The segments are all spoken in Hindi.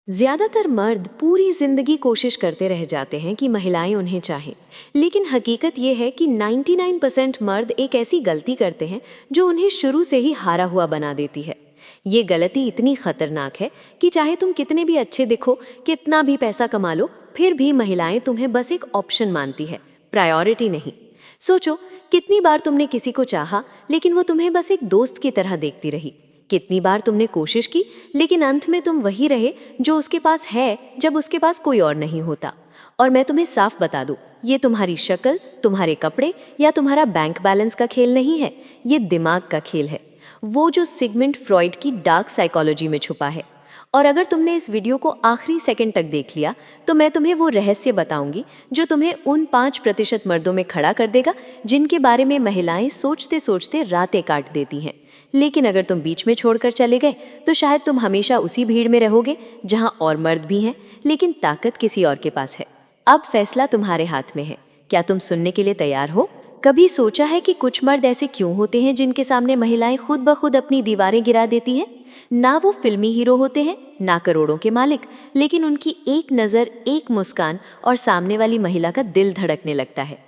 ज्यादातर मर्द पूरी जिंदगी कोशिश करते रह जाते हैं कि महिलाएं उन्हें चाहें, लेकिन हकीकत ये है कि 99% मर्द एक ऐसी गलती करते हैं जो उन्हें शुरू से ही हारा हुआ बना देती है। ये गलती इतनी खतरनाक है कि चाहे तुम कितने भी अच्छे दिखो, कितना भी पैसा कमा लो, फिर भी महिलाएं तुम्हें बस एक ऑप्शन मानती है, प्रायोरिटी नहीं। सोचो, कितनी बार तुमने किसी को चाहा लेकिन वो तुम्हें बस एक दोस्त की तरह देखती रही। कितनी बार तुमने कोशिश की लेकिन अंत में तुम वही रहे जो उसके पास है जब उसके पास कोई और नहीं होता। और मैं तुम्हें साफ बता दूं, ये तुम्हारी शक्ल, तुम्हारे कपड़े या तुम्हारा बैंक बैलेंस का खेल नहीं है, ये दिमाग का खेल है, वो जो सिगमंड फ्रॉइड की डार्क साइकोलॉजी में छुपा है। और अगर तुमने इस वीडियो को आखिरी सेकंड तक देख लिया तो मैं तुम्हें वो रहस्य बताऊंगी जो तुम्हें उन 5% मर्दों में खड़ा कर देगा जिनके बारे में महिलाएं सोचते सोचते रातें काट देती हैं। लेकिन अगर तुम बीच में छोड़कर चले गए तो शायद तुम हमेशा उसी भीड़ में रहोगे जहां और मर्द भी हैं, लेकिन ताकत किसी और के पास है। अब फैसला तुम्हारे हाथ में है। क्या तुम सुनने के लिए तैयार हो? कभी सोचा है कि कुछ मर्द ऐसे क्यों होते हैं जिनके सामने महिलाएं खुद ब खुद अपनी दीवारें गिरा देती हैं? ना वो फिल्मी हीरो होते हैं, ना करोड़ों के मालिक, लेकिन उनकी एक नज़र, एक मुस्कान और सामने वाली महिला का दिल धड़कने लगता है।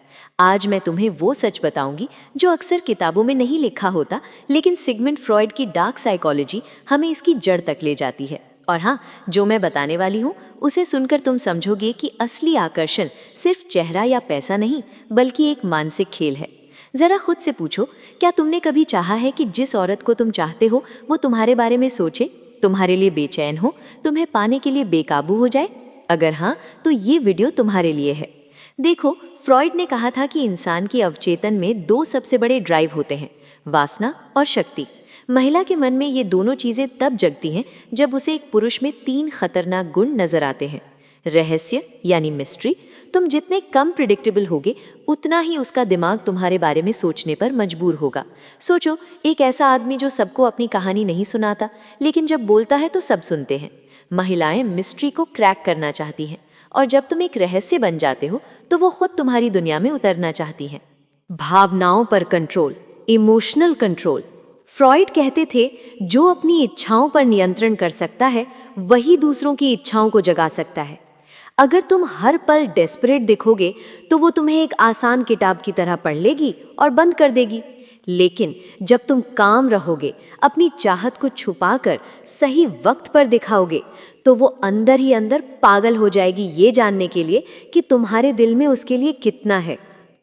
आज मैं तुम्हें वो सच बताऊंगी जो अक्सर किताबों में नहीं लिखा होता, लेकिन सिगमंड फ्रॉइड की डार्क साइकोलॉजी हमें इसकी जड़ तक ले जाती है। और हाँ, जो मैं बताने वाली हूँ उसे सुनकर तुम समझोगे कि असली आकर्षण सिर्फ चेहरा या पैसा नहीं, बल्कि एक मानसिक खेल है। जरा खुद से पूछो, क्या तुमने कभी चाहा है कि जिस औरत को तुम चाहते हो वो तुम्हारे बारे में सोचे, तुम्हारे लिए बेचैन हो, तुम्हें पाने के लिए बेकाबू हो जाए? अगर हाँ, तो ये वीडियो तुम्हारे लिए है। देखो, फ्रॉइड ने कहा था कि इंसान के अवचेतन में दो सबसे बड़े ड्राइव होते हैं, वासना और शक्ति। महिला के मन में ये दोनों चीजें तब जगती हैं जब उसे एक पुरुष में 3 खतरनाक गुण नजर आते हैं। रहस्य यानी मिस्ट्री, तुम जितने कम प्रिडिक्टेबल होगे उतना ही उसका दिमाग तुम्हारे बारे में सोचने पर मजबूर होगा। सोचो, एक ऐसा आदमी जो सबको अपनी कहानी नहीं सुनाता, लेकिन जब बोलता है तो सब सुनते हैं। महिलाएं मिस्ट्री को क्रैक करना चाहती हैं, और जब तुम एक रहस्य बन जाते हो तो वो खुद तुम्हारी दुनिया में उतरना चाहती हैं। भावनाओं पर कंट्रोल, इमोशनल कंट्रोल। फ्रॉइड कहते थे, जो अपनी इच्छाओं पर नियंत्रण कर सकता है वही दूसरों की इच्छाओं को जगा सकता है। अगर तुम हर पल डेस्परेट दिखोगे तो वो तुम्हें एक आसान किताब की तरह पढ़ लेगी और बंद कर देगी। लेकिन जब तुम काम रहोगे, अपनी चाहत को छुपाकर सही वक्त पर दिखाओगे, तो वो अंदर ही अंदर पागल हो जाएगी ये जानने के लिए कि तुम्हारे दिल में उसके लिए कितना है।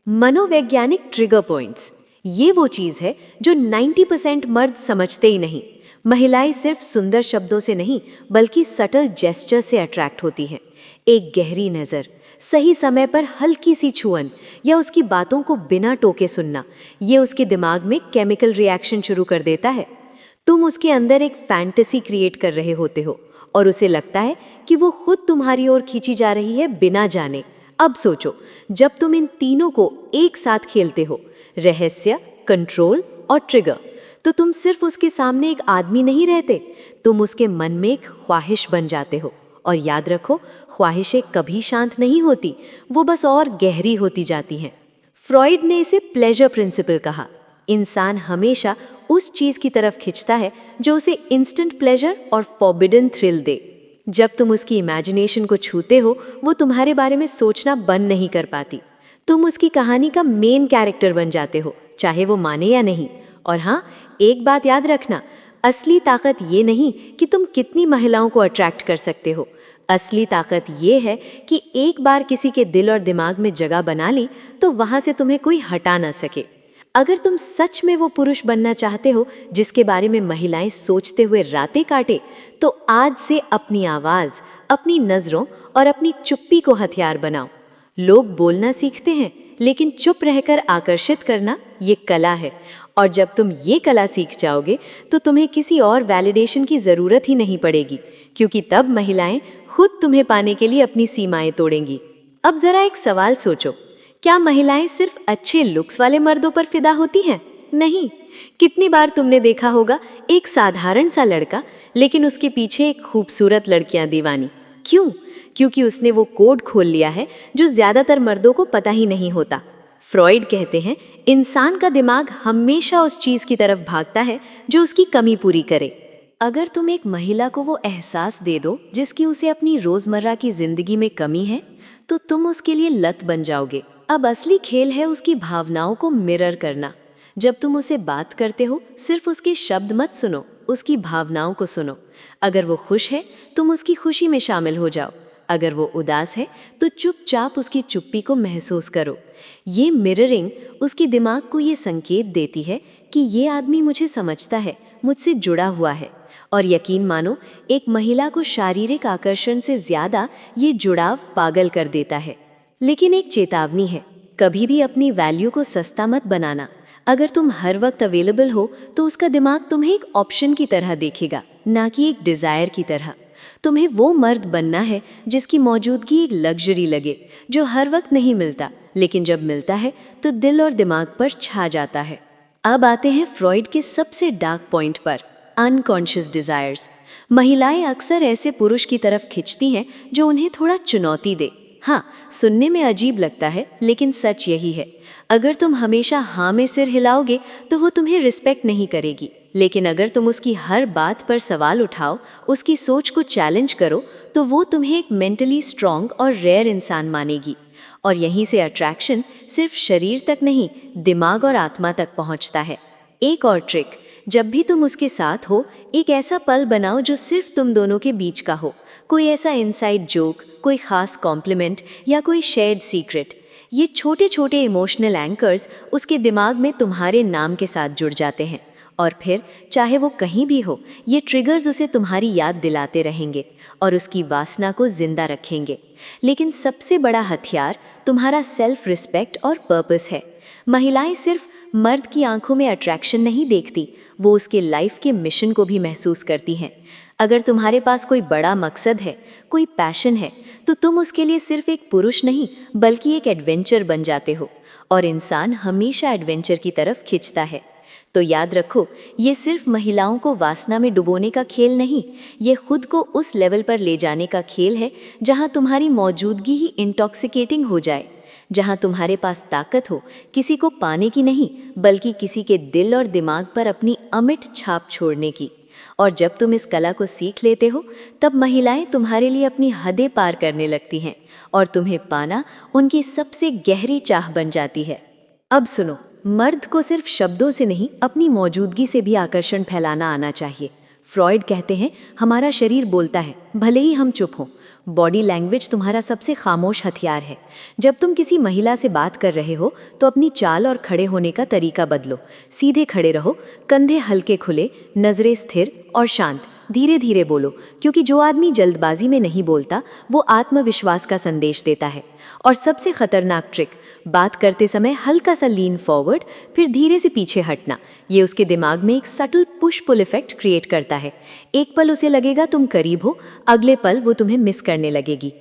मनोवैज्ञानिक ट्रिगर पॉइंट्स, ये वो चीज़ है जो 90% मर्द समझते ही नहीं। महिलाएं सिर्फ सुंदर शब्दों से नहीं, बल्कि सटल जेस्चर से अट्रैक्ट होती हैं। एक गहरी नज़र, सही समय पर हल्की सी छुअन या उसकी बातों को बिना टोके सुनना, ये उसके दिमाग में केमिकल रिएक्शन शुरू कर देता है। तुम उसके अंदर एक फैंटेसी क्रिएट कर रहे होते हो और उसे लगता है कि वो खुद तुम्हारी ओर खींची जा रही है बिना जाने। अब सोचो, जब तुम इन तीनों को एक साथ खेलते हो, रहस्य, कंट्रोल और ट्रिगर, तो तुम सिर्फ उसके सामने एक आदमी नहीं रहते, तुम उसके मन में एक ख्वाहिश बन जाते हो। और याद रखो, ख्वाहिशें कभी शांत नहीं होती, वो बस और गहरी होती जाती हैं। फ्रॉइड ने इसे प्लेजर प्रिंसिपल कहा। इंसान हमेशा उस चीज़ की तरफ खिंचता है जो उसे इंस्टेंट प्लेजर और फॉरबिडन थ्रिल दे। जब तुम उसकी इमेजिनेशन को छूते हो, वो तुम्हारे बारे में सोचना बंद नहीं कर पाती। तुम उसकी कहानी का मेन कैरेक्टर बन जाते हो, चाहे वो माने या नहीं। और हाँ, एक बात याद रखना, असली ताकत ये नहीं कि तुम कितनी महिलाओं को अट्रैक्ट कर सकते हो। असली ताकत ये है कि एक बार किसी के दिल और दिमाग में जगह बना ली तो वहाँ से तुम्हें कोई हटा ना सके। अगर तुम सच में वो पुरुष बनना चाहते हो जिसके बारे में महिलाएं सोचते हुए रातें काटे, तो आज से अपनी आवाज़, अपनी नज़रों और अपनी चुप्पी को हथियार बनाओ। लोग बोलना सीखते हैं, लेकिन चुप रहकर आकर्षित करना ये कला है। और जब तुम ये कला सीख जाओगे तो तुम्हें किसी और वैलिडेशन की ज़रूरत ही नहीं पड़ेगी, क्योंकि तब महिलाएं खुद तुम्हें पाने के लिए अपनी सीमाएं तोड़ेंगी। अब ज़रा एक सवाल सोचो, क्या महिलाएं सिर्फ अच्छे लुक्स वाले मर्दों पर फिदा होती हैं? नहीं। कितनी बार तुमने देखा होगा एक साधारण सा लड़का, लेकिन उसके पीछे एक खूबसूरत लड़कियां दीवानी। क्यों? क्योंकि उसने वो कोड खोल लिया है जो ज़्यादातर मर्दों को पता ही नहीं होता। फ्रॉइड कहते हैं, इंसान का दिमाग हमेशा उस चीज़ की तरफ भागता है जो उसकी कमी पूरी करे। अगर तुम एक महिला को वो एहसास दे दो जिसकी उसे अपनी रोजमर्रा की जिंदगी में कमी है, तो तुम उसके लिए लत बन जाओगे। अब असली खेल है उसकी भावनाओं को मिरर करना। जब तुम उसे बात करते हो, सिर्फ उसके शब्द मत सुनो, उसकी भावनाओं को सुनो। अगर वो खुश है, तुम उसकी खुशी में शामिल हो जाओ। अगर वो उदास है, तो चुपचाप उसकी चुप्पी को महसूस करो। ये मिररिंग उसके दिमाग को ये संकेत देती है कि ये आदमी मुझे समझता है, मुझसे जुड़ा हुआ है। और यकीन मानो, एक महिला को शारीरिक आकर्षण से ज्यादा ये जुड़ाव पागल कर देता है। लेकिन एक चेतावनी है, कभी भी अपनी वैल्यू को सस्ता मत बनाना। अगर तुम हर वक्त अवेलेबल हो, तो उसका दिमाग तुम्हें एक ऑप्शन की तरह देखेगा, ना कि एक डिजायर की तरह। तुम्हें वो मर्द बनना है जिसकी मौजूदगी एक लग्जरी लगे, जो हर वक्त नहीं मिलता, लेकिन जब मिलता है तो दिल और दिमाग पर छा जाता है। अब आते हैं फ्रॉइड के सबसे डार्क पॉइंट पर, अनकॉन्शियस डिजायर्स। महिलाएं अक्सर ऐसे पुरुष की तरफ खिंचती हैं जो उन्हें थोड़ा चुनौती दे। हाँ, सुनने में अजीब लगता है, लेकिन सच यही है। अगर तुम हमेशा हाँ में सिर हिलाओगे, तो वो तुम्हें रिस्पेक्ट नहीं करेगी। लेकिन अगर तुम उसकी हर बात पर सवाल उठाओ, उसकी सोच को चैलेंज करो, तो वो तुम्हें एक मेंटली स्ट्रांग और रेयर इंसान मानेगी। और यहीं से अट्रैक्शन सिर्फ शरीर तक नहीं, दिमाग और आत्मा तक पहुंचता है। एक और ट्रिक, जब भी तुम उसके साथ हो, एक ऐसा पल बनाओ जो सिर्फ तुम दोनों के बीच का हो। कोई ऐसा इनसाइड जोक, कोई खास कॉम्प्लीमेंट या कोई शेयर्ड सीक्रेट। ये छोटे छोटे इमोशनल एंकर्स उसके दिमाग में तुम्हारे नाम के साथ जुड़ जाते हैं। और फिर चाहे वो कहीं भी हो, ये ट्रिगर्स उसे तुम्हारी याद दिलाते रहेंगे और उसकी वासना को जिंदा रखेंगे। लेकिन सबसे बड़ा हथियार तुम्हारा सेल्फ रिस्पेक्ट और पर्पस है। महिलाएं सिर्फ मर्द की आंखों में अट्रैक्शन नहीं देखती, वो उसके लाइफ के मिशन को भी महसूस करती हैं। अगर तुम्हारे पास कोई बड़ा मकसद है, कोई पैशन है, तो तुम उसके लिए सिर्फ एक पुरुष नहीं, बल्कि एक एडवेंचर बन जाते हो। और इंसान हमेशा एडवेंचर की तरफ खिंचता है। तो याद रखो, ये सिर्फ महिलाओं को वासना में डुबोने का खेल नहीं, ये खुद को उस लेवल पर ले जाने का खेल है जहां तुम्हारी मौजूदगी ही इंटॉक्सिकेटिंग हो जाए, जहां तुम्हारे पास ताकत हो किसी को पाने की नहीं, बल्कि किसी के दिल और दिमाग पर अपनी अमिट छाप छोड़ने की। और जब तुम इस कला को सीख लेते हो, तब महिलाएं तुम्हारे लिए अपनी हदें पार करने लगती हैं और तुम्हें पाना उनकी सबसे गहरी चाह बन जाती है। अब सुनो, मर्द को सिर्फ शब्दों से नहीं, अपनी मौजूदगी से भी आकर्षण फैलाना आना चाहिए। फ्रॉइड कहते हैं, हमारा शरीर बोलता है, भले ही हम चुप हों। बॉडी लैंग्वेज तुम्हारा सबसे खामोश हथियार है। जब तुम किसी महिला से बात कर रहे हो, तो अपनी चाल और खड़े होने का तरीका बदलो। सीधे खड़े रहो, कंधे हल्के खुले, नजरें स्थिर और शांत। धीरे धीरे बोलो, क्योंकि जो आदमी जल्दबाजी में नहीं बोलता, वो आत्मविश्वास का संदेश देता है। और सबसे खतरनाक ट्रिक, बात करते समय हल्का सा लीन फॉरवर्ड, फिर धीरे से पीछे हटना। ये उसके दिमाग में एक subtle push pull effect create करता है। एक पल उसे लगेगा तुम करीब हो, अगले पल वो तुम्हें मिस करने लगेगी।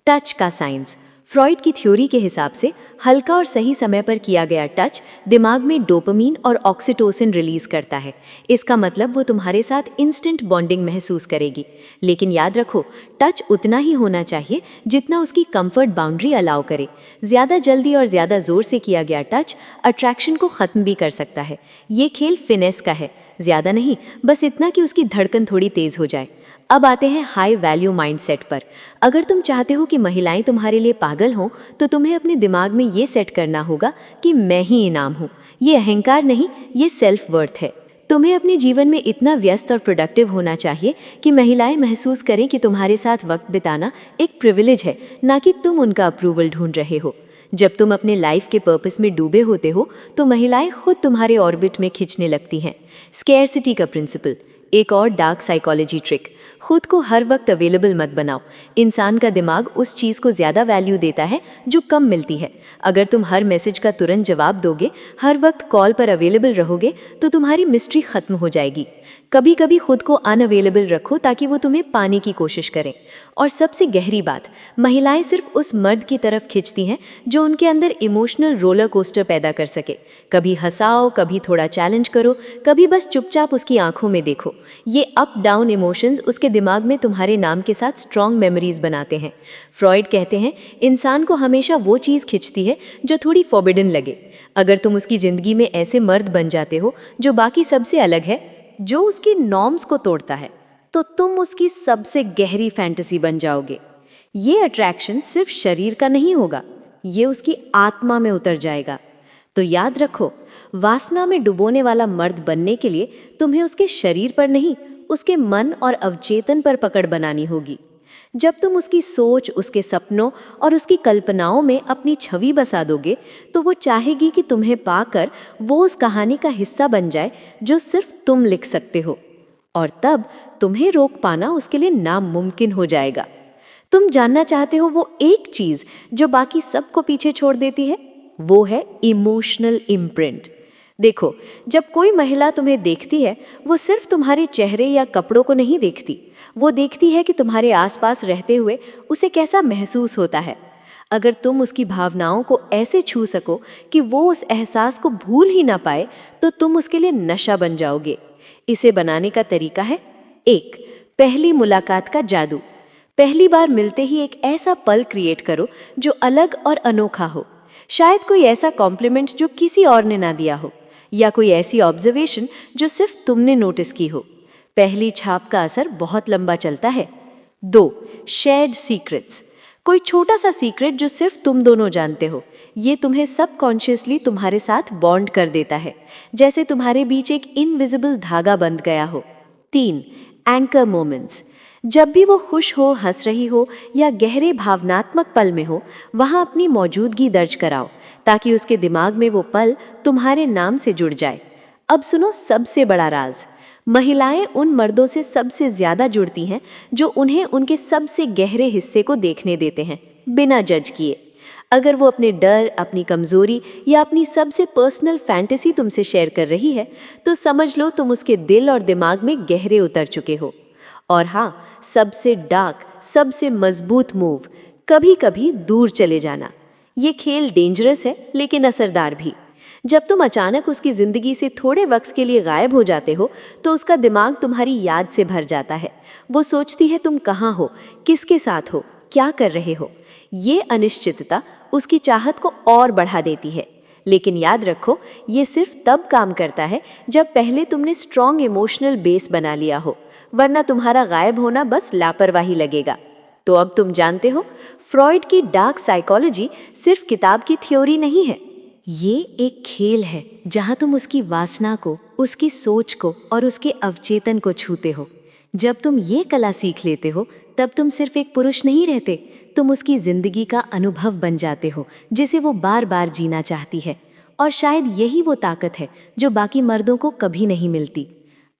टच का साइंस। फ्रॉइड की थ्योरी के हिसाब से हल्का और सही समय पर किया गया टच दिमाग में डोपामीन और ऑक्सीटोसिन रिलीज करता है। इसका मतलब वो तुम्हारे साथ इंस्टेंट बॉन्डिंग महसूस करेगी। लेकिन याद रखो, टच उतना ही होना चाहिए जितना उसकी कंफर्ट बाउंड्री अलाउ करे। ज़्यादा जल्दी और ज़्यादा ज़ोर से किया गया टच अट्रैक्शन को ख़त्म भी कर सकता है। ये खेल फिनेस का है, ज़्यादा नहीं, बस इतना कि उसकी धड़कन थोड़ी तेज़ हो जाए। अब आते हैं हाई वैल्यू माइंडसेट पर। अगर तुम चाहते हो कि महिलाएं तुम्हारे लिए पागल हों, तो तुम्हें अपने दिमाग में ये सेट करना होगा कि मैं ही इनाम हूँ। ये अहंकार नहीं, ये सेल्फ वर्थ है। तुम्हें अपने जीवन में इतना व्यस्त और प्रोडक्टिव होना चाहिए कि महिलाएं महसूस करें कि तुम्हारे साथ वक्त बिताना एक प्रिविलेज है, ना कि तुम उनका अप्रूवल ढूंढ रहे हो। जब तुम अपने लाइफ के पर्पस में डूबे होते हो, तो महिलाएं खुद तुम्हारे ऑर्बिट में खिंचने लगती हैं। स्केर्सिटी का प्रिंसिपल। एक और डार्क साइकोलॉजी ट्रिक, खुद को हर वक्त अवेलेबल मत बनाओ। इंसान का दिमाग उस चीज़ को ज़्यादा वैल्यू देता है जो कम मिलती है। अगर तुम हर मैसेज का तुरंत जवाब दोगे, हर वक्त कॉल पर अवेलेबल रहोगे, तो तुम्हारी मिस्ट्री खत्म हो जाएगी। कभी कभी खुद को अनअवेलेबल रखो ताकि वो तुम्हें पाने की कोशिश करें। और सबसे गहरी बात, महिलाएं सिर्फ उस मर्द की तरफ खिंचती हैं जो उनके अंदर इमोशनल रोलर कोस्टर पैदा कर सके। कभी हंसाओ, कभी थोड़ा चैलेंज करो, कभी बस चुपचाप उसकी आंखों में देखो। ये अप डाउन इमोशंस उसके दिमाग में तुम्हारे नाम के साथ स्ट्रॉन्ग मेमोरीज बनाते हैं। फ्रॉइड कहते हैं, इंसान को हमेशा वो चीज़ खिंचती है जो थोड़ी फॉरबिडन लगे। अगर तुम उसकी ज़िंदगी में ऐसे मर्द बन जाते हो जो बाकी सबसे अलग है, जो उसकी नॉर्म्स को तोड़ता है, तो तुम उसकी सबसे गहरी फैंटेसी बन जाओगे। ये अट्रैक्शन सिर्फ शरीर का नहीं होगा, ये उसकी आत्मा में उतर जाएगा। तो याद रखो, वासना में डुबोने वाला मर्द बनने के लिए तुम्हें उसके शरीर पर नहीं, उसके मन और अवचेतन पर पकड़ बनानी होगी। जब तुम उसकी सोच, उसके सपनों और उसकी कल्पनाओं में अपनी छवि बसा दोगे, तो वो चाहेगी कि तुम्हें पाकर वो उस कहानी का हिस्सा बन जाए जो सिर्फ तुम लिख सकते हो। और तब तुम्हें रोक पाना उसके लिए नामुमकिन हो जाएगा। तुम जानना चाहते हो वो एक चीज़ जो बाकी सबको पीछे छोड़ देती है? वो है इमोशनल इम्प्रिंट। देखो, जब कोई महिला तुम्हें देखती है, वो सिर्फ तुम्हारे चेहरे या कपड़ों को नहीं देखती, वो देखती है कि तुम्हारे आसपास रहते हुए उसे कैसा महसूस होता है। अगर तुम उसकी भावनाओं को ऐसे छू सको कि वो उस एहसास को भूल ही ना पाए, तो तुम उसके लिए नशा बन जाओगे। इसे बनाने का तरीका है, 1, पहली मुलाकात का जादू। पहली बार मिलते ही एक ऐसा पल क्रिएट करो जो अलग और अनोखा हो। शायद कोई ऐसा कॉम्प्लीमेंट जो किसी और ने ना दिया हो, या कोई ऐसी ऑब्जर्वेशन जो सिर्फ तुमने नोटिस की हो। पहली छाप का असर बहुत लंबा चलता है। 2, शेयर्ड सीक्रेट्स। कोई छोटा सा सीक्रेट जो सिर्फ तुम दोनों जानते हो, ये तुम्हें सबकॉन्शियसली तुम्हारे साथ बॉन्ड कर देता है, जैसे तुम्हारे बीच एक इनविजिबल धागा बंध गया हो। 3, एंकर मोमेंट्स। जब भी वो खुश हो, हंस रही हो या गहरे भावनात्मक पल में हो, वहाँ अपनी मौजूदगी दर्ज कराओ, ताकि उसके दिमाग में वो पल तुम्हारे नाम से जुड़ जाए। अब सुनो सबसे बड़ा राज। महिलाएं उन मर्दों से सबसे ज्यादा जुड़ती हैं जो उन्हें उनके सबसे गहरे हिस्से को देखने देते हैं, बिना जज किए। अगर वो अपने डर, अपनी कमजोरी या अपनी सबसे पर्सनल फैंटेसी तुमसे शेयर कर रही है, तो समझ लो तुम उसके दिल और दिमाग में गहरे उतर चुके हो। और हाँ, सबसे डार्क, सबसे मजबूत मूव, कभी कभी दूर चले जाना। ये खेल डेंजरस है लेकिन असरदार भी। जब तुम अचानक उसकी जिंदगी से थोड़े वक्त के लिए गायब हो जाते हो, तो उसका दिमाग तुम्हारी याद से भर जाता है। वो सोचती है तुम कहाँ हो, किसके साथ हो, क्या कर रहे हो। ये अनिश्चितता उसकी चाहत को और बढ़ा देती है। लेकिन याद रखो, ये सिर्फ तब काम करता है जब पहले तुमने स्ट्रॉन्ग इमोशनल बेस बना लिया हो, वरना तुम्हारा गायब होना बस लापरवाही लगेगा। तो अब तुम जानते हो, फ्रॉइड की डार्क साइकोलॉजी सिर्फ किताब की थ्योरी नहीं है। ये एक खेल है जहाँ तुम उसकी वासना को, उसकी सोच को और उसके अवचेतन को छूते हो। जब तुम ये कला सीख लेते हो, तब तुम सिर्फ एक पुरुष नहीं रहते, तुम उसकी जिंदगी का अनुभव बन जाते हो, जिसे वो बार बार जीना चाहती है। और शायद यही वो ताकत है जो बाकी मर्दों को कभी नहीं मिलती।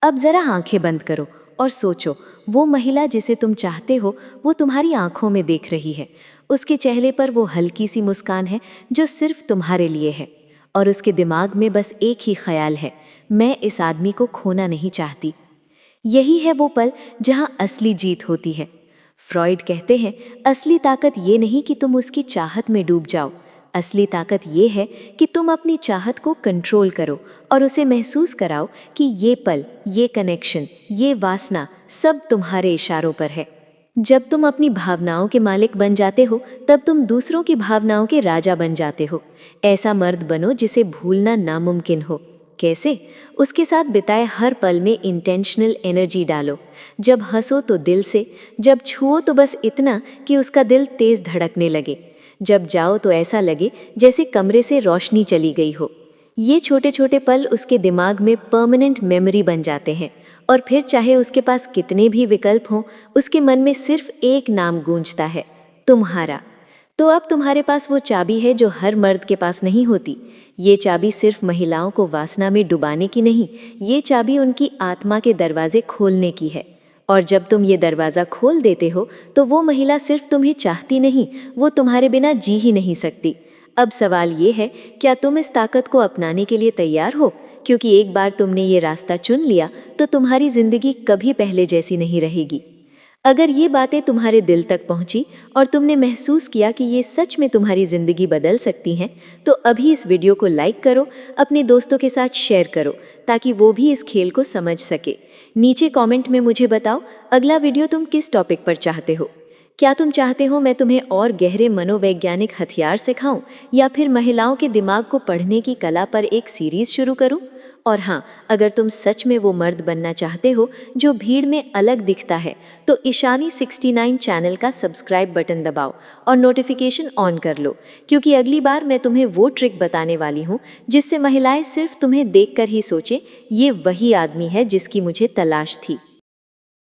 अब जरा आंखें बंद करो और सोचो, वो महिला जिसे तुम चाहते हो, वो तुम्हारी आंखों में देख रही है। उसके चेहरे पर वो हल्की सी मुस्कान है जो सिर्फ तुम्हारे लिए है। और उसके दिमाग में बस एक ही ख्याल है, मैं इस आदमी को खोना नहीं चाहती। यही है वो पल जहाँ असली जीत होती है। फ्रॉइड कहते हैं, असली ताकत ये नहीं कि तुम उसकी चाहत में डूब जाओ, असली ताकत ये है कि तुम अपनी चाहत को कंट्रोल करो और उसे महसूस कराओ कि ये पल, ये कनेक्शन, ये वासना सब तुम्हारे इशारों पर है। जब तुम अपनी भावनाओं के मालिक बन जाते हो, तब तुम दूसरों की भावनाओं के राजा बन जाते हो। ऐसा मर्द बनो जिसे भूलना नामुमकिन हो। कैसे? उसके साथ बिताए हर पल में इंटेंशनल एनर्जी डालो। जब हंसो तो दिल से, जब छुओ तो बस इतना कि उसका दिल तेज धड़कने लगे, जब जाओ तो ऐसा लगे जैसे कमरे से रोशनी चली गई हो। ये छोटे छोटे पल उसके दिमाग में परमानेंट मेमोरी बन जाते हैं। और फिर चाहे उसके पास कितने भी विकल्प हों, उसके मन में सिर्फ एक नाम गूंजता है, तुम्हारा। तो अब तुम्हारे पास वो चाबी है जो हर मर्द के पास नहीं होती। ये चाबी सिर्फ महिलाओं को वासना में डुबाने की नहीं, ये चाबी उनकी आत्मा के दरवाजे खोलने की है। और जब तुम ये दरवाज़ा खोल देते हो, तो वो महिला सिर्फ तुम्हें चाहती नहीं, वो तुम्हारे बिना जी ही नहीं सकती। अब सवाल ये है, क्या तुम इस ताकत को अपनाने के लिए तैयार हो? क्योंकि एक बार तुमने ये रास्ता चुन लिया, तो तुम्हारी ज़िंदगी कभी पहले जैसी नहीं रहेगी। अगर ये बातें तुम्हारे दिल तक पहुंची और तुमने महसूस किया कि ये सच में तुम्हारी ज़िंदगी बदल सकती हैं, तो अभी इस वीडियो को लाइक करो, अपने दोस्तों के साथ शेयर करो, ताकि वो भी इस खेल को समझ सके। नीचे कमेंट में मुझे बताओ, अगला वीडियो तुम किस टॉपिक पर चाहते हो। क्या तुम चाहते हो मैं तुम्हें और गहरे मनोवैज्ञानिक हथियार सिखाऊं, या फिर महिलाओं के दिमाग को पढ़ने की कला पर एक सीरीज शुरू करूं? और हाँ, अगर तुम सच में वो मर्द बनना चाहते हो जो भीड़ में अलग दिखता है, तो ईशानी 69 चैनल का सब्सक्राइब बटन दबाओ और नोटिफिकेशन ऑन कर लो, क्योंकि अगली बार मैं तुम्हें वो ट्रिक बताने वाली हूँ जिससे महिलाएं सिर्फ तुम्हें देखकर ही सोचें, ये वही आदमी है जिसकी मुझे तलाश थी।